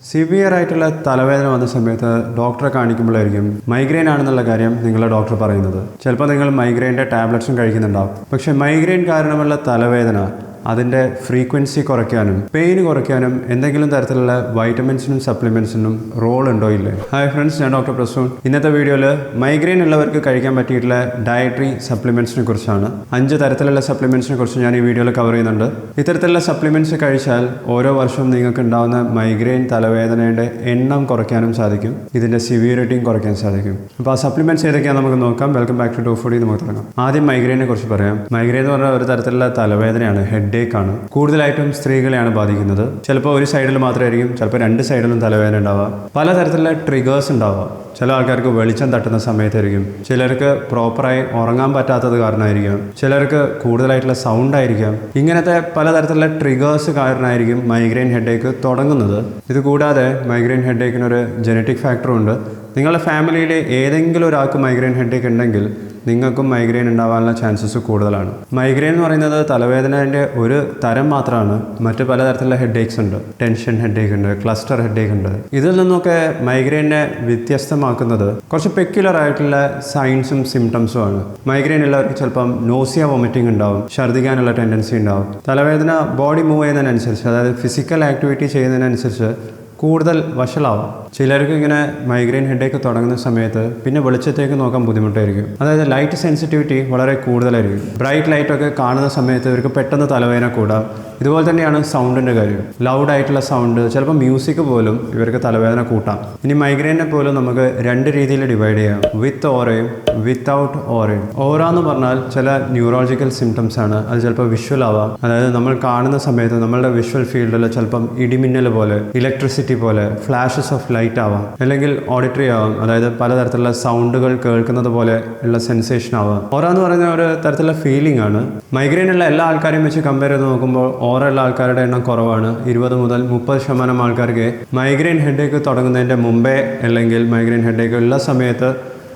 Severe ആയിട്ടുള്ള തലവേദന വന്ന സമയത്ത് ഡോക്ടറെ കാണിക്കുമ്പോഴായിരിക്കും മൈഗ്രെയിൻ ആണെന്നുള്ള കാര്യം നിങ്ങളുടെ ഡോക്ടർ പറയുന്നത്. ചിലപ്പോൾ നിങ്ങൾ മൈഗ്രെയിൻ്റെ ടാബ്ലറ്റ്സും കഴിക്കുന്നുണ്ടാവും. പക്ഷേ മൈഗ്രെയിൻ കാരണമുള്ള തലവേദന അതിൻ്റെ ഫ്രീക്വൻസി കുറയ്ക്കാനും പെയിൻ കുറയ്ക്കാനും എന്തെങ്കിലും തരത്തിലുള്ള വൈറ്റമിൻസിനും സപ്ലിമെൻസിനും റോൾ ഉണ്ടോ ഇല്ലേ? ഹായ് ഫ്രണ്ട്സ്, ഞാൻ ഡോക്ടർ പ്രസൂൺ. ഇന്നത്തെ വീഡിയോയിൽ മൈഗ്രെയിൻ ഉള്ളവർക്ക് കഴിക്കാൻ പറ്റിയിട്ടുള്ള ഡയറ്ററി സപ്ലിമെൻസിനെ കുറിച്ചാണ്. 5 തരത്തിലുള്ള സപ്ലിമെൻസിനെ കുറിച്ച് ഞാൻ ഈ വീഡിയോയിൽ കവർ ചെയ്യുന്നുണ്ട്. ഇത്തരത്തിലുള്ള സപ്ലിമെൻറ്റ്സ് കഴിച്ചാൽ ഓരോ വർഷവും നിങ്ങൾക്ക് ഉണ്ടാകുന്ന മൈഗ്രെയിൻ തലവേദനയുടെ എണ്ണം കുറയ്ക്കാനും സാധിക്കും, ഇതിൻ്റെ സിവിയറിറ്റിയും കുറയ്ക്കാൻ സാധിക്കും. അപ്പോൾ ആ സപ്ലിമെൻറ്റ്സ് ഏതൊക്കെയാണെന്ന് നമുക്ക് നോക്കാം. Welcome back to Dr Foodie. നമുക്ക് തുടങ്ങാം. ആദ്യം മൈഗ്രെയിനെ കുറിച്ച് പറയാം. മൈഗ്രെയിൻ എന്ന് പറഞ്ഞാൽ ഒരു തരത്തിലുള്ള തലവേദനയാണ്, ഹെഡേക്കാണ്. കൂടുതലായിട്ടും സ്ത്രീകളെയാണ് ബാധിക്കുന്നത്. ചിലപ്പോൾ ഒരു സൈഡിൽ മാത്രമായിരിക്കും, ചിലപ്പോൾ 2 സൈഡിലും തലവേദന ഉണ്ടാവുക. പലതരത്തിലുള്ള ട്രിഗേഴ്സ് ഉണ്ടാവുക. ചില ആൾക്കാർക്ക് വെളിച്ചം തട്ടുന്ന സമയത്തായിരിക്കും, ചിലർക്ക് പ്രോപ്പറായി ഉറങ്ങാൻ പറ്റാത്തത് കാരണമായിരിക്കാം, ചിലർക്ക് കൂടുതലായിട്ടുള്ള സൗണ്ട് ആയിരിക്കാം. ഇങ്ങനത്തെ പലതരത്തിലുള്ള ട്രിഗേഴ്സ് കാരണമായിരിക്കും മൈഗ്രെയിൻ ഹെഡേക്ക് തുടങ്ങുന്നത്. ഇത് കൂടാതെ മൈഗ്രെയിൻ ഹെഡേക്കിനൊരു ജനറ്റിക് ഫാക്ടറും ഉണ്ട്. നിങ്ങളുടെ ഫാമിലിയിൽ ഏതെങ്കിലും ഒരാൾക്ക് മൈഗ്രെയിൻ ഹെഡേക്ക് ഉണ്ടെങ്കിൽ നിങ്ങൾക്കും മൈഗ്രെയിൻ ഉണ്ടാവാനുള്ള ചാൻസസ് കൂടുതലാണ്. മൈഗ്രെയിൻ എന്ന് പറയുന്നത് തലവേദനേൻ്റെ ഒരു തരം മാത്രമാണ്. മറ്റ് പലതരത്തിലുള്ള ഹെഡേക്സ് ഉണ്ട്. ടെൻഷൻ ഹെഡേക്ക് ഉണ്ട്, ക്ലസ്റ്റർ ഹെഡേക്ക് ഉണ്ട്. ഇതിൽ നിന്നൊക്കെ മൈഗ്രെയിനെ വ്യത്യസ്തമാക്കുന്നത് കുറച്ച് പെക്യുലർ ആയിട്ടുള്ള സൈൻസും സിംറ്റംസും ആണ്. മൈഗ്രെയിൻ ഉള്ളവർക്ക് ചിലപ്പം നോസിയ വോമിറ്റിംഗ് ഉണ്ടാവും, ഛർദ്ദിക്കാനുള്ള ടെൻഡൻസി ഉണ്ടാവും. തലവേദന ബോഡി മൂവ് ചെയ്യുന്നതിനനുസരിച്ച്, അതായത് ഫിസിക്കൽ ആക്ടിവിറ്റി ചെയ്യുന്നതിനനുസരിച്ച് കൂടുതൽ വഷളാവാം. ചിലർക്ക് ഇങ്ങനെ മൈഗ്രെയിൻ ഹെഡേക്ക് തുടങ്ങുന്ന സമയത്ത് പിന്നെ വെളിച്ചത്തേക്ക് നോക്കാൻ ബുദ്ധിമുട്ടായിരിക്കും. അതായത് ലൈറ്റ് സെൻസിറ്റിവിറ്റി വളരെ കൂടുതലായിരിക്കും. ബ്രൈറ്റ് ലൈറ്റൊക്കെ കാണുന്ന സമയത്ത് ഇവർക്ക് പെട്ടെന്ന് തലവേദന കൂടാം. ഇതുപോലെ തന്നെയാണ് സൗണ്ടിൻ്റെ കാര്യം. ലൗഡായിട്ടുള്ള സൗണ്ട്, ചിലപ്പോൾ മ്യൂസിക് പോലും ഇവർക്ക് തലവേദന കൂട്ടാം. ഇനി മൈഗ്രെയിനെ പോലും നമുക്ക് 2 രീതിയിൽ ഡിവൈഡ് ചെയ്യാം, വിത്ത് ഓറയും വിത്തൗട്ട് ഓറയും. ഓറ എന്ന് പറഞ്ഞാൽ ചില ന്യൂറോളജിക്കൽ സിംറ്റംസ് ആണ്. അത് ചിലപ്പോൾ വിഷ്വൽ ആവാം. അതായത് നമ്മൾ കാണുന്ന സമയത്ത് നമ്മളുടെ വിഷ്വൽ ഫീൽഡിൽ ചിലപ്പം ഇടിമിന്നൽ പോലെ, ഇലക്ട്രിസിറ്റി പോലെ, ഫ്ലാഷസ് ഓഫ് ലൈറ്റ് ആവാം. അല്ലെങ്കിൽ ഓഡിറ്ററി ആവാം, അതായത് പലതരത്തിലുള്ള സൗണ്ടുകൾ കേൾക്കുന്നത് പോലെ ഉള്ള സെൻസേഷൻ ആവാം. ഓറ എന്ന് പറയുന്ന ഒരു തരത്തിലുള്ള ഫീലിംഗ് ആണ്. മൈഗ്രെയിൻ ഉള്ള എല്ലാ ആൾക്കാരെയും വെച്ച് കമ്പയർ ചെയ്ത് നോക്കുമ്പോൾ ഓറ ഉള്ള ആൾക്കാരുടെ എണ്ണം കുറവാണ്. 20 മുതൽ 30% ആൾക്കാർക്ക് മൈഗ്രെയിൻ ഹെഡേക്ക് തുടങ്ങുന്നതിൻ്റെ മുമ്പേ അല്ലെങ്കിൽ മൈഗ്രെയിൻ ഹെഡേക്ക് ഉള്ള സമയത്ത്,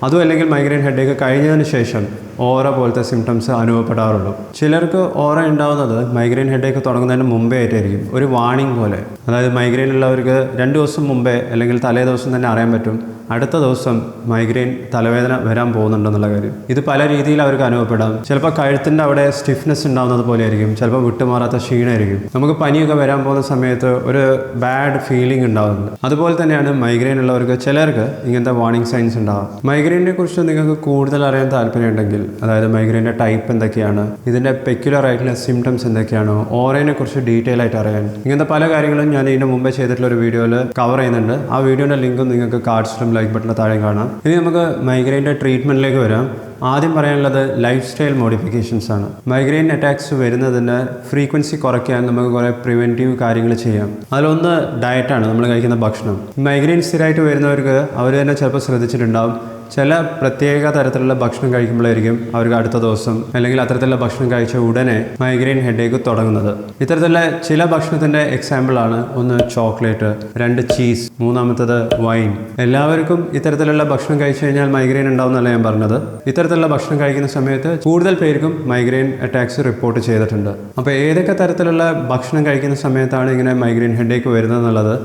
അതും അല്ലെങ്കിൽ മൈഗ്രെയിൻ ഹെഡേക്ക് കഴിഞ്ഞതിന് ശേഷം ഓറ പോലത്തെ സിംറ്റംസ് അനുഭവപ്പെടാറുള്ളൂ. ചിലർക്ക് ഓറ ഉണ്ടാകുന്നത് മൈഗ്രെയിൻ ഹെഡേക്ക് തുടങ്ങുന്നതിന് മുമ്പേ ആയിട്ടായിരിക്കും, ഒരു വാണിംഗ് പോലെ. അതായത് മൈഗ്രെയിൻ ഉള്ളവർക്ക് 2 ദിവസം മുമ്പേ അല്ലെങ്കിൽ തലേ ദിവസം തന്നെ അറിയാൻ പറ്റും അടുത്ത ദിവസം മൈഗ്രെയിൻ തലവേദന വരാൻ പോകുന്നുണ്ടെന്നുള്ള കാര്യം. ഇത് പല രീതിയിൽ അവർക്ക് അനുഭവപ്പെടാം. ചിലപ്പോൾ കഴുത്തിൻ്റെ അവിടെ സ്റ്റിഫ്നെസ് ഉണ്ടാകുന്നത് പോലെ ആയിരിക്കും, ചിലപ്പോൾ വിട്ടുമാറാത്ത ക്ഷീണമായിരിക്കും. നമുക്ക് പനിയൊക്കെ വരാൻ പോകുന്ന സമയത്ത് ഒരു ബാഡ് ഫീലിംഗ് ഉണ്ടാകുന്നുണ്ട്. അതുപോലെ തന്നെയാണ് മൈഗ്രെയിൻ ഉള്ളവർക്ക് ചിലർക്ക് ഇങ്ങനത്തെ വാർണിംഗ് സൈൻസ് ഉണ്ടാകും. മൈഗ്രെയിനെ കുറിച്ച് നിങ്ങൾക്ക് കൂടുതൽ അറിയാൻ താല്പര്യമുണ്ടെങ്കിൽ, അതായത് മൈഗ്രെയിൻ്റെ ടൈപ്പ് എന്തൊക്കെയാണ്, ഇതിൻ്റെ പെക്യുലർ ആയിട്ടുള്ള സിംറ്റംസ് എന്തൊക്കെയാണോ, ഓറയെ കുറിച്ച് ഡീറ്റെയിൽ ആയിട്ട് അറിയാൻ, ഇങ്ങനത്തെ പല കാര്യങ്ങളും ഞാൻ ഇതിന് മുമ്പേ ചെയ്തിട്ടുള്ള ഒരു വീഡിയോയിൽ കവർ ചെയ്യുന്നുണ്ട്. ആ വീഡിയോയുടെ ലിങ്കും നിങ്ങൾക്ക് കാർഡ്സിലും ലൈക്ക് ബട്ടണിന് താഴെ കാണാം. ഇനി നമുക്ക് മൈഗ്രെയിൻ്റെ ട്രീറ്റ്മെൻറ്റിലേക്ക് വരാം. ആദ്യം പറയാനുള്ളത് ലൈഫ് സ്റ്റൈൽ മോഡിഫിക്കേഷൻസ് ആണ്. മൈഗ്രെയിൻ അറ്റാക്സ് വരുന്നതിൻ്റെ ഫ്രീക്വൻസി കുറയ്ക്കാൻ നമുക്ക് കുറേ പ്രിവെൻറ്റീവ് കാര്യങ്ങൾ ചെയ്യാം. അതിലൊന്ന് ഡയറ്റാണ്, നമ്മൾ കഴിക്കുന്ന ഭക്ഷണം. മൈഗ്രെയിൻ സ്ഥിരമായിട്ട് വരുന്നവർക്ക് അവർ തന്നെ ചിലപ്പോൾ ശ്രദ്ധിച്ചിട്ടുണ്ടാവും, ചില പ്രത്യേക തരത്തിലുള്ള ഭക്ഷണം കഴിക്കുമ്പോഴായിരിക്കും അവർക്ക് അടുത്ത ദിവസം അല്ലെങ്കിൽ അത്തരത്തിലുള്ള ഭക്ഷണം കഴിച്ച ഉടനെ മൈഗ്രെയിൻ ഹെഡേക്ക് തുടങ്ങുന്നത്. ഇത്തരത്തിലുള്ള ചില ഭക്ഷണത്തിൻ്റെ എക്സാമ്പിളാണ് 1 ചോക്ലേറ്റ്, 2 ചീസ്, 3 വൈൻ. എല്ലാവർക്കും ഇത്തരത്തിലുള്ള ഭക്ഷണം കഴിച്ചു കഴിഞ്ഞാൽ മൈഗ്രെയിൻ ഉണ്ടാവുമെന്നല്ല ഞാൻ പറഞ്ഞത്. ഇത്തരത്തിലുള്ള ഭക്ഷണം കഴിക്കുന്ന സമയത്ത് കൂടുതൽ പേർക്കും മൈഗ്രെയിൻ അറ്റാക്സ് റിപ്പോർട്ട് ചെയ്തിട്ടുണ്ട്. അപ്പോൾ ഏതൊക്കെ തരത്തിലുള്ള ഭക്ഷണം കഴിക്കുന്ന സമയത്താണ് ഇങ്ങനെ മൈഗ്രെയിൻ ഹെഡേക്ക് വരുന്നതെന്നുള്ളത്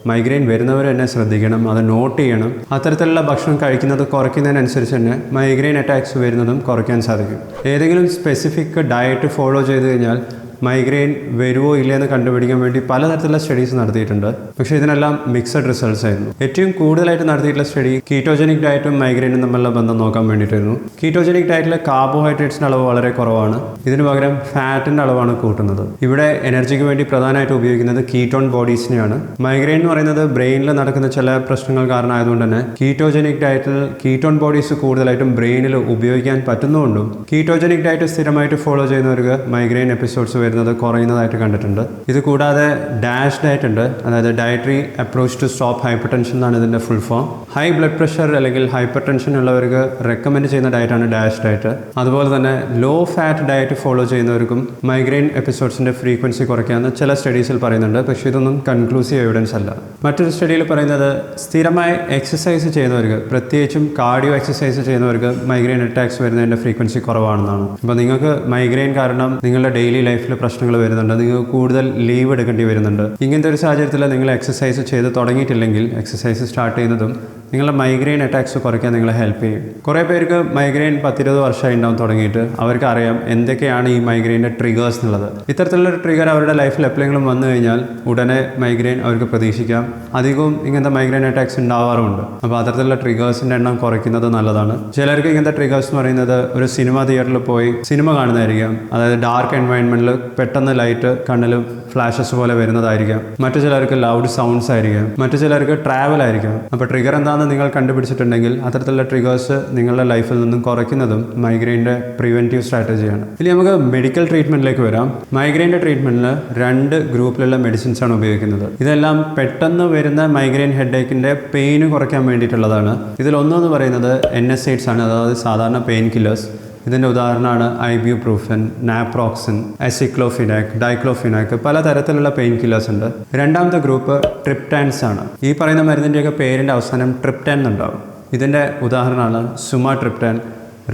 മൈഗ്രെയിൻ വരുന്നവർ തന്നെ ശ്രദ്ധിക്കണം, അത് നോട്ട് ചെയ്യണം. അത്തരത്തിലുള്ള ഭക്ഷണം കഴിക്കുന്നത് കുറയ്ക്കുന്നതിനനുസരിച്ച് തന്നെ മൈഗ്രെയിൻ അറ്റാക്സ് വരുന്നതും കുറയ്ക്കാൻ സാധിക്കും. ഏതെങ്കിലും സ്പെസിഫിക് ഡയറ്റ് ഫോളോ ചെയ്ത് കഴിഞ്ഞാൽ മൈഗ്രെയിൻ വരുമോ ഇല്ലയെന്ന് കണ്ടുപിടിക്കാൻ വേണ്ടി പലതരത്തിലുള്ള സ്റ്റഡീസ് നടത്തിയിട്ടുണ്ട്. പക്ഷേ ഇതിനെല്ലാം മിക്സഡ് റിസൾട്ട്സ് ആയിരുന്നു. ഏറ്റവും കൂടുതലായിട്ട് നടത്തിയിട്ടുള്ള സ്റ്റഡി കീറ്റോജനിക് ഡയറ്റും മൈഗ്രെയിനും തമ്മിലുള്ള ബന്ധം നോക്കാൻ വേണ്ടിയിട്ടായിരുന്നു. കീറ്റോജനിക് ഡയറ്റിലെ കാർബോഹൈഡ്രേറ്റ്സിൻ്റെ അളവ് വളരെ കുറവാണ്, ഇതിന് പകരം ഫാറ്റിൻ്റെ അളവാണ് കൂട്ടുന്നത്. ഇവിടെ എനർജിക്ക് വേണ്ടി പ്രധാനമായിട്ട് ഉപയോഗിക്കുന്നത് കീറ്റോൺ ബോഡീസിനെയാണ്. മൈഗ്രെയിൻ എന്ന് പറയുന്നത് ബ്രെയിനിൽ നടക്കുന്ന ചില പ്രശ്നങ്ങൾ കാരണമായതുകൊണ്ട് തന്നെ കീറ്റോജനിക് ഡയറ്റിൽ കീറ്റോൺ ബോഡീസ് കൂടുതലായിട്ടും ബ്രെയിനിൽ ഉപയോഗിക്കാൻ പറ്റുന്നതുകൊണ്ടും കീറ്റോജനിക് ഡയറ്റ് സ്ഥിരമായിട്ട് ഫോളോ ചെയ്യുന്നവർക്ക് മൈഗ്രെയിൻ എപ്പിസോഡ്സ് കുറയുന്നതായിട്ട് കണ്ടിട്ടുണ്ട്. ഇത് കൂടാതെ ഡാഷ് ഡയറ്റ് ഉണ്ട്, അതായത് dietary approach to stop hypertension എന്നാണ് ഇതിൻ്റെ full form. High blood pressure അല്ലെങ്കിൽ ഹൈപ്പർ ടെൻഷൻ ഉള്ളവർക്ക് റെക്കമെൻഡ് ചെയ്യുന്ന ഡയറ്റാണ് ഡാഷ് ഡയറ്റ്. അതുപോലെ തന്നെ ലോ ഫാറ്റ് ഡയറ്റ് ഫോളോ ചെയ്യുന്നവർക്കും മൈഗ്രെയിൻ എപ്പിസോഡ്സിൻ്റെ ഫ്രീക്വൻസി കുറയ്ക്കാമെന്ന് ചില സ്റ്റഡീസിൽ പറയുന്നുണ്ട്. പക്ഷേ ഇതൊന്നും കൺക്ലൂസീവ് എവിഡൻസ് അല്ല. മറ്റൊരു സ്റ്റഡിയിൽ പറയുന്നത് സ്ഥിരമായി എക്സസൈസ് ചെയ്യുന്നവർക്ക്, പ്രത്യേകിച്ചും കാർഡിയോ എക്സസൈസ് ചെയ്യുന്നവർക്ക് മൈഗ്രെയിൻ അറ്റാക്സ് വരുന്നതിൻ്റെ ഫ്രീക്വൻസി കുറവാണെന്നാണ്. അപ്പോൾ നിങ്ങൾക്ക് മൈഗ്രെയിൻ കാരണം നിങ്ങളുടെ ഡെയിലി ലൈഫിൽ പ്രശ്നങ്ങൾ വരുന്നുണ്ട്, നിങ്ങൾക്ക് കൂടുതൽ ലീവ് എടുക്കേണ്ടി വരുന്നുണ്ട്. ഇങ്ങനത്തെ ഒരു സാഹചര്യത്തിൽ നിങ്ങൾ എക്സസൈസ് ചെയ്ത് തുടങ്ങിയിട്ടില്ലെങ്കിൽ എക്സസൈസ് സ്റ്റാർട്ട് ചെയ്യുന്നതും നിങ്ങളുടെ മൈഗ്രെയിൻ അറ്റാക്സ് കുറയ്ക്കാൻ നിങ്ങളെ ഹെൽപ്പ് ചെയ്യും. കുറേ പേർക്ക് മൈഗ്രെയിൻ 10-20 വർഷമായി ഉണ്ടാവും തുടങ്ങിയിട്ട്. അവർക്ക് അറിയാം എന്തൊക്കെയാണ് ഈ മൈഗ്രെയിൻ്റെ ട്രിഗേഴ്സ് എന്നുള്ളത്. ഇത്തരത്തിലുള്ളൊരു ട്രിഗർ അവരുടെ ലൈഫിൽ എപ്പോഴെങ്കിലും വന്നു കഴിഞ്ഞാൽ ഉടനെ മൈഗ്രെയിൻ അവർക്ക് പ്രതീക്ഷിക്കാം. അധികവും ഇങ്ങനത്തെ മൈഗ്രെയിൻ അറ്റാക്സ് ഉണ്ടാവാറുണ്ട്. അപ്പോൾ അത്തരത്തിലുള്ള ട്രിഗേഴ്സിൻ്റെ എണ്ണം കുറയ്ക്കുന്നത് നല്ലതാണ്. ചിലർക്ക് ഇങ്ങനത്തെ ട്രിഗേഴ്സ് എന്ന് പറയുന്നത് ഒരു സിനിമ തിയേറ്ററിൽ പോയി സിനിമ കാണുന്നതായിരിക്കാം. അതായത് ഡാർക്ക് എൻവയൺമെൻറ്റിൽ പെട്ടെന്ന് ലൈറ്റ് കണ്ണിൽ ഫ്ലാഷസ് പോലെ വരുന്നതായിരിക്കാം. മറ്റു ചിലർക്ക് ലൗഡ് സൗണ്ട്സ് ആയിരിക്കാം. മറ്റു ചിലർക്ക് ട്രാവൽ ആയിരിക്കാം. അപ്പോൾ ട്രിഗർ എന്താണെന്ന് നിങ്ങൾ കണ്ടുപിടിച്ചിട്ടുണ്ടെങ്കിൽ അത്തരത്തിലുള്ള ട്രിഗേഴ്സ് നിങ്ങളുടെ ലൈഫിൽ നിന്നും കുറയ്ക്കുന്നതും മൈഗ്രെയിൻ്റെ പ്രിവെൻറ്റീവ് സ്ട്രാറ്റജിയാണ്. ഇനി നമുക്ക് മെഡിക്കൽ ട്രീറ്റ്മെൻറ്റിലേക്ക് വരാം. മൈഗ്രെയിൻ്റെ ട്രീറ്റ്മെൻറ്റിൽ 2 ഗ്രൂപ്പിലുള്ള മെഡിസിൻസ് ആണ് ഉപയോഗിക്കുന്നത്. ഇതെല്ലാം പെട്ടെന്ന് വരുന്ന മൈഗ്രെയിൻ ഹെഡേക്കിൻ്റെ പെയിന് കുറയ്ക്കാൻ വേണ്ടിയിട്ടുള്ളതാണ്. ഇതിലൊന്നെന്ന് പറയുന്നത് NSAIDs ആണ്, അതായത് സാധാരണ പെയിൻ കില്ലേഴ്സ്. ഇതിൻ്റെ ഉദാഹരണമാണ് ഐബ്യൂപ്രൂഫൻ, നാപ്രോക്സിൻ, അസിക്ലോഫിനാക്, ഡൈക്ലോഫിനാക്, പലതരത്തിലുള്ള പെയിൻ കില്ലേഴ്സ് ഉണ്ട്. രണ്ടാമത്തെ ഗ്രൂപ്പ് ട്രിപ്റ്റാൻസ് ആണ്. ഈ പറയുന്ന മരുന്നിൻ്റെയൊക്കെ പേരിൻ്റെ അവസാനം ട്രിപ്റ്റാൻ എന്നുണ്ടാവും. ഇതിൻ്റെ ഉദാഹരണമാണ് സുമാട്രിപ്റ്റാൻ,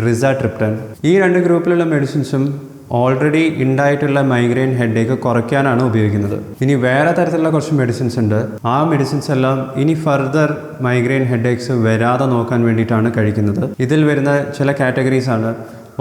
റിസാട്രിപ്റ്റാൻ. ഈ 2 ഗ്രൂപ്പിലുള്ള മെഡിസിൻസും ഓൾറെഡി ഉണ്ടായിട്ടുള്ള മൈഗ്രെയിൻ ഹെഡേക്ക് കുറയ്ക്കാനാണ് ഉപയോഗിക്കുന്നത്. ഇനി വേറെ തരത്തിലുള്ള കുറച്ച് മെഡിസിൻസ് ഉണ്ട്. ആ മെഡിസിൻസ് എല്ലാം ഇനി ഫർദർ മൈഗ്രെയിൻ ഹെഡേക്സ് വരാതെ നോക്കാൻ വേണ്ടിയിട്ടാണ് കഴിക്കുന്നത്. ഇതിൽ വരുന്ന ചില കാറ്റഗറീസ് ആണ്.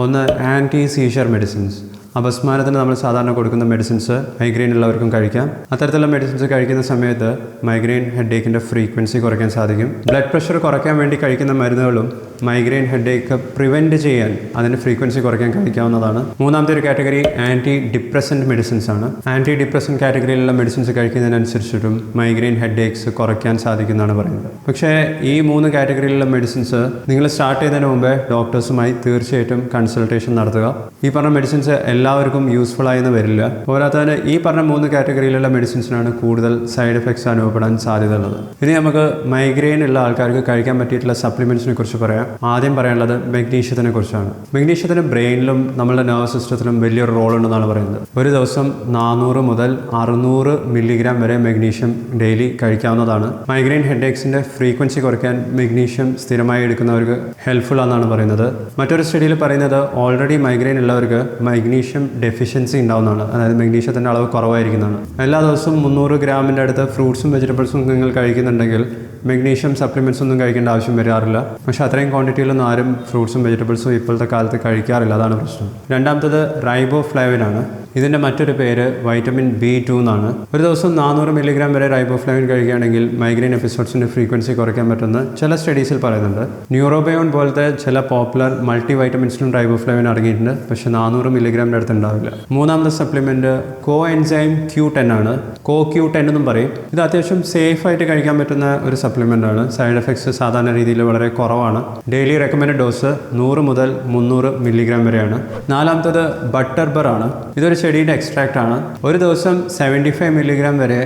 ഒന്ന് ആൻറ്റി സീഷർ മെഡിസിൻസ്. അപസ്മാരത്തിന് നമ്മൾ സാധാരണ കൊടുക്കുന്ന മെഡിസിൻസ് മൈഗ്രെയിൻ ഉള്ളവർക്കും കഴിക്കാം. അത്തരത്തിലുള്ള മെഡിസിൻസ് കഴിക്കുന്ന സമയത്ത് മൈഗ്രെയിൻ ഹെഡേക്കിൻ്റെ ഫ്രീക്വൻസി കുറയ്ക്കാൻ സാധിക്കും. ബ്ലഡ് പ്രഷർ കുറയ്ക്കാൻ വേണ്ടി കഴിക്കുന്ന മരുന്നുകളും മൈഗ്രെയിൻ ഹെഡേക്ക് പ്രിവെൻറ്റ് ചെയ്യാൻ അതിൻ്റെ ഫ്രീക്വൻസി കുറയ്ക്കാൻ കഴിക്കാവുന്നതാണ്. മൂന്നാമത്തെ ഒരു കാറ്റഗറി ആൻറ്റി ഡിപ്രസൻറ്റ് മെഡിസിൻസ് ആണ്. ആൻറ്റി ഡിപ്രസൻറ്റ് കാറ്റഗറിയിലുള്ള മെഡിസിൻസ് കഴിക്കുന്നതിനനുസരിച്ചിട്ടും മൈഗ്രെയിൻ ഹെഡേക്സ് കുറയ്ക്കാൻ സാധിക്കുന്നതാണ് പറയുന്നത്. പക്ഷേ ഈ 3 കാറ്റഗറിയിലുള്ള മെഡിസിൻസ് നിങ്ങൾ സ്റ്റാർട്ട് ചെയ്യുന്നതിന് മുമ്പേ ഡോക്ടേഴ്സുമായി തീർച്ചയായിട്ടും കൺസൾട്ടേഷൻ നടത്തുക. ഈ പറഞ്ഞ മെഡിസിൻസ് എല്ലാവർക്കും യൂസ്ഫുൾ ആയെന്ന് വരില്ല. പോരാത്തതിന് ഈ പറഞ്ഞ 3 കാറ്റഗറിയിലുള്ള മെഡിസിൻസിനാണ് കൂടുതൽ സൈഡ് എഫക്ട്സ് അനുഭവപ്പെടാൻ സാധ്യതയുള്ളത്. ഇനി നമുക്ക് മൈഗ്രെയിൻ ഉള്ള ആൾക്കാർക്ക് കഴിക്കാൻ പറ്റിയിട്ടുള്ള സപ്ലിമെൻറ്റ്സിനെ കുറിച്ച് പറയാം. ആദ്യം പറയാനുള്ളത് മെഗ്നീഷ്യത്തിനെ കുറിച്ചാണ്. മെഗ്നീഷ്യത്തിന് ബ്രെയിനിലും നമ്മുടെ നെർവസ് സിസ്റ്റത്തിലും വലിയൊരു റോൾ ഉണ്ടെന്നാണ് പറയുന്നത്. ഒരു ദിവസം 400 മുതൽ 600 മില്ലിഗ്രാം വരെ മെഗ്നീഷ്യം ഡെയിലി കഴിക്കാവുന്നതാണ്. മൈഗ്രെയിൻ ഹെഡേക്സിൻ്റെ ഫ്രീക്വൻസി കുറയ്ക്കാൻ മെഗ്നീഷ്യം സ്ഥിരമായി എടുക്കുന്നവർക്ക് ഹെൽപ്ഫുൾ ആണെന്നാണ് പറയുന്നത്. മറ്റൊരു സ്റ്റഡിയിൽ പറയുന്നത് ഓൾറെഡി മൈഗ്രെയിൻ ഉള്ളവർക്ക് മെഗ്നീഷ്യം ഡെഫിഷ്യൻസി ഉണ്ടാവുന്നതാണ്. അതായത് മെഗ്നീഷ്യത്തിൻ്റെ അളവ് കുറവായിരിക്കുന്നതാണ്. എല്ലാ ദിവസവും 300 ഗ്രാമിൻ്റെ അടുത്ത് ഫ്രൂട്ട്സും വെജിറ്റബിൾസും നിങ്ങൾ കഴിക്കുന്നുണ്ടെങ്കിൽ മെഗ്നീഷ്യം സപ്ലിമെൻറ്റ്സ് ഒന്നും കഴിക്കേണ്ട ആവശ്യം വരാറില്ല. പക്ഷെ അത്രയും ക്വാണ്ടിറ്റിയിലൊന്നും ആരും ഫ്രൂട്ട്സും വെജിറ്റബിൾസും ഇപ്പോഴത്തെ കാലത്ത് കഴിക്കാറില്ല. അതാണ് പ്രശ്നം. രണ്ടാമത്തത് റൈബോഫ്ലാവിൻ ആണ്. ഇതിൻ്റെ മറ്റൊരു പേര് വൈറ്റമിൻ B2 എന്നാണ്. ഒരു ദിവസം 400 മില്ലിഗ്രാം വരെ റൈബോഫ്ലാവിൻ കഴിക്കുകയാണെങ്കിൽ മൈഗ്രെയിൻ എപ്പിസോഡ്സിൻ്റെ ഫ്രീക്വൻസി കുറയ്ക്കാൻ പറ്റുന്ന ചില സ്റ്റഡീസിൽ പറയുന്നുണ്ട്. ന്യൂറോബയോൺ പോലത്തെ ചില പോപ്പുലർ മൾട്ടി വൈറ്റമിൻസിലും റൈബോഫ്ലാവിൻ അടങ്ങിയിട്ടുണ്ട്. പക്ഷേ 400 മില്ലിഗ്രാമിൻ്റെ അടുത്ത് ഉണ്ടാവില്ല. മൂന്നാമത്തെ സപ്ലിമെൻറ്റ് കോ എൻസൈം Q10 ആണ്. CoQ10 എന്നും പറയും. ഇത് അത്യാവശ്യം സേഫായിട്ട് കഴിക്കാൻ പറ്റുന്ന ഒരു സപ്ലിമെൻ്റ് ആണ്. സൈഡ് എഫക്ട്സ് സാധാരണ രീതിയിൽ വളരെ കുറവാണ്. ഡെയിലി റെക്കമെൻഡ് ഡോസ് 100 മുതൽ 300 മില്ലിഗ്രാം വരെയാണ്. നാലാമത്തത് ബട്ടർ ബർ ആണ്. ഇതൊരു ചെടിയുടെ എക്സ്ട്രാക്റ്റ് ആണ്. ഒരു ദിവസം 75 മില്ലിഗ്രാം വരെ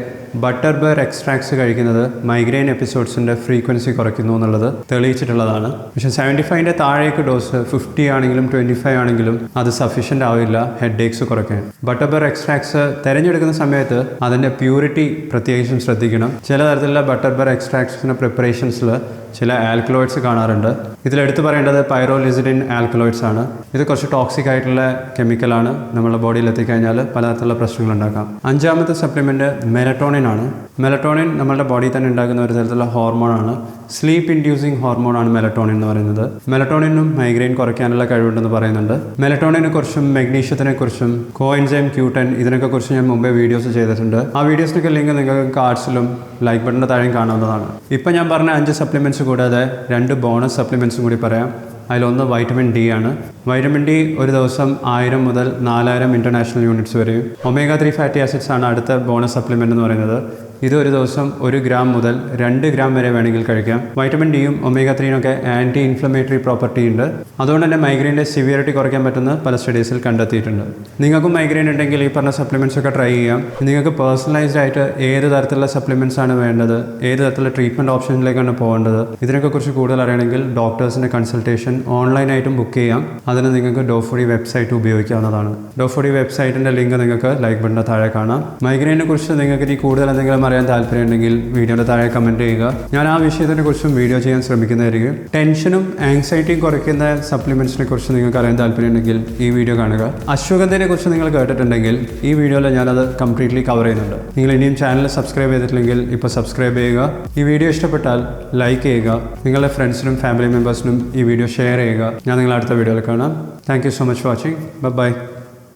ബട്ടർ ബർ എക്സ്ട്രാക്ട്സ് കഴിക്കുന്നത് മൈഗ്രെയിൻ എപ്പിസോഡ്സിൻ്റെ ഫ്രീക്വൻസി കുറയ്ക്കുന്നു എന്നുള്ളത് തെളിയിച്ചിട്ടുള്ളതാണ്. പക്ഷേ 75ൻ്റെ താഴേക്ക് ഡോസ് 50 ആണെങ്കിലും 25 ആണെങ്കിലും അത് സഫീഷ്യൻ്റ് ആവില്ല ഹെഡേക്സ് കുറയ്ക്കാൻ. ബട്ടർ ബർ എക്സ്ട്രാക്ട്സ് തിരഞ്ഞെടുക്കുന്ന സമയത്ത് അതിൻ്റെ പ്യൂരിറ്റി പ്രത്യേകിച്ചും ശ്രദ്ധിക്കണം. ചില തരത്തിലുള്ള ബട്ടർ ബർ എക്സ്ട്രാക്ട്സിൻ്റെ പ്രിപ്പറേഷൻസിൽ ചില ആൽക്കലോയിഡ്സ് കാണാറുണ്ട്. ഇതിലെടുത്ത് പറയേണ്ടത് പൈറോലിസിഡിൻ ആൽക്കലോയിഡ്സ് ആണ്. ഇത് കുറച്ച് ടോക്സിക് ആയിട്ടുള്ള കെമിക്കലാണ്. നമ്മുടെ ബോഡിയിൽ എത്തിക്കഴിഞ്ഞാൽ പലതരത്തിലുള്ള പ്രശ്നങ്ങൾ ഉണ്ടാക്കാം. അഞ്ചാമത്തെ സപ്ലിമെൻറ്റ് മെലറ്റോണിൻ ആണ്. മെലറ്റോണിൻ നമ്മുടെ ബോഡിയിൽ തന്നെ ഉണ്ടാക്കുന്ന ഒരു തരത്തിലുള്ള ഹോർമോണാണ്. സ്ലീപ്പ് ഇൻഡ്യൂസിങ് ഹോർമോണാണ് മെലറ്റോണിൻ എന്ന് പറയുന്നത്. മെലറ്റോണിനും മൈഗ്രെയിൻ കുറയ്ക്കാനുള്ള കഴിവുണ്ടെന്ന് പറയുന്നുണ്ട്. മെലറ്റോണിനെ കുറിച്ചും മെഗ്നീഷ്യത്തിനെ കുറിച്ചും കോഎൻസൈം Q10 ഇതിനൊക്കെ കുറിച്ച് ഞാൻ മുമ്പേ വീഡിയോസ് ചെയ്തിട്ടുണ്ട്. ആ വീഡിയോസിനൊക്കെ ലിങ്ക് നിങ്ങൾക്ക് കാർഡ്സിലും ലൈക്ക് ബട്ടൻ്റെ താഴെയും കാണാവുന്നതാണ്. ഇപ്പം ഞാൻ പറഞ്ഞ 5 സപ്ലിമെൻറ്റ്സ് കൂടാതെ 2 ബോണസ് സപ്ലിമെൻറ്റ്സും കൂടി പറയാം. അതിലൊന്ന് വൈറ്റമിൻ D ആണ്. വൈറ്റമിൻ D ഒരു ദിവസം 1000 മുതൽ 4000 ഇൻ്റർനാഷണൽ യൂണിറ്റ്സ് വരെയും. omega-3 ഫാറ്റി ആസിഡ്സ് ആണ് അടുത്ത ബോണസ് സപ്ലിമെൻ്റ് എന്ന് പറയുന്നത്. ഇത് ഒരു ദിവസം 1 ഗ്രാം മുതൽ 2 ഗ്രാം വരെ വേണമെങ്കിൽ കഴിക്കാം. വൈറ്റമിൻ ഡിയും omega-3 ആൻറ്റി ഇൻഫ്ലമേറ്ററി പ്രോപ്പർട്ടി ഉണ്ട്. അതുകൊണ്ട് തന്നെ മൈഗ്രെയിൻ്റെ സിവിയറിറ്റി കുറയ്ക്കാൻ പറ്റുന്ന പല സ്റ്റഡീസിൽ കണ്ടെത്തിയിട്ടുണ്ട്. നിങ്ങൾക്കും മൈഗ്രെയിൻ ഉണ്ടെങ്കിൽ ഈ പറഞ്ഞ സപ്ലിമെൻറ്റ്സ് ഒക്കെ ട്രൈ ചെയ്യാം. നിങ്ങൾക്ക് പേഴ്സണലൈസ്ഡ് ആയിട്ട് ഏത് തരത്തിലുള്ള സപ്ലിമെൻറ്റ്സ് ആണ് വേണ്ടത്, ഏത് തരത്തിലുള്ള ട്രീറ്റ്മെൻറ്റ് ഓപ്ഷനിലേക്കാണ് പോകേണ്ടത്, ഇതിനൊക്കെ കുറിച്ച് കൂടുതൽ അറിയണമെങ്കിൽ ഡോക്ടേഴ്സിൻ്റെ കൺസൾട്ടേഷൻ ഓൺലൈനായിട്ടും ബുക്ക് ചെയ്യാം. അതിന് നിങ്ങൾക്ക് ഡോഫുഡി വെബ്സൈറ്റ് ഉപയോഗിക്കാവുന്നതാണ്. ഡോഫുഡി വെബ്സൈറ്റിൻ്റെ ലിങ്ക് നിങ്ങൾക്ക് ലൈക്ക് ബട്ടൻ്റെ താഴെ കാണാം. മൈഗ്രെയിനെ കുറിച്ച് നിങ്ങൾക്ക് ഇനി കൂടുതൽ എന്തെങ്കിലും അറിയാൻ താല്പര്യമുണ്ടെങ്കിൽ വീഡിയോയുടെ താഴെ കമൻറ്റ് ചെയ്യുക. ഞാൻ ആ വിഷയത്തിനെ കുറിച്ചും വീഡിയോ ചെയ്യാൻ ശ്രമിക്കുന്നതായിരിക്കും. ടെൻഷനും ആങ്സൈറ്റിയും കുറയ്ക്കുന്ന സപ്ലിമെൻറ്റ്സിനെ കുറിച്ച് നിങ്ങൾക്ക് അറിയാൻ താല്പര്യമുണ്ടെങ്കിൽ ഈ വീഡിയോ കാണുക. അശ്വഗന്ധയെ കുറിച്ച് നിങ്ങൾ കേട്ടിട്ടുണ്ടെങ്കിൽ ഈ വീഡിയോയിൽ ഞാനത് കംപ്ലീറ്റ്ലി കവർ ചെയ്യുന്നുണ്ട്. നിങ്ങൾ ഇനിയും ചാനൽ സബ്സ്ക്രൈബ് ചെയ്തിട്ടില്ലെങ്കിൽ ഇപ്പോൾ സബ്സ്ക്രൈബ് ചെയ്യുക. ഈ വീഡിയോ ഇഷ്ടപ്പെട്ടാൽ ലൈക്ക് ചെയ്യുക. നിങ്ങളുടെ ഫ്രണ്ട്സിനും ഫാമിലി മെമ്പേഴ്സിനും ഈ വീഡിയോ ഷെയർ ചെയ്യുക. ഞാൻ നിങ്ങളെ അടുത്ത വീഡിയോയിൽ കാണാം. Thank you so much for watching. By.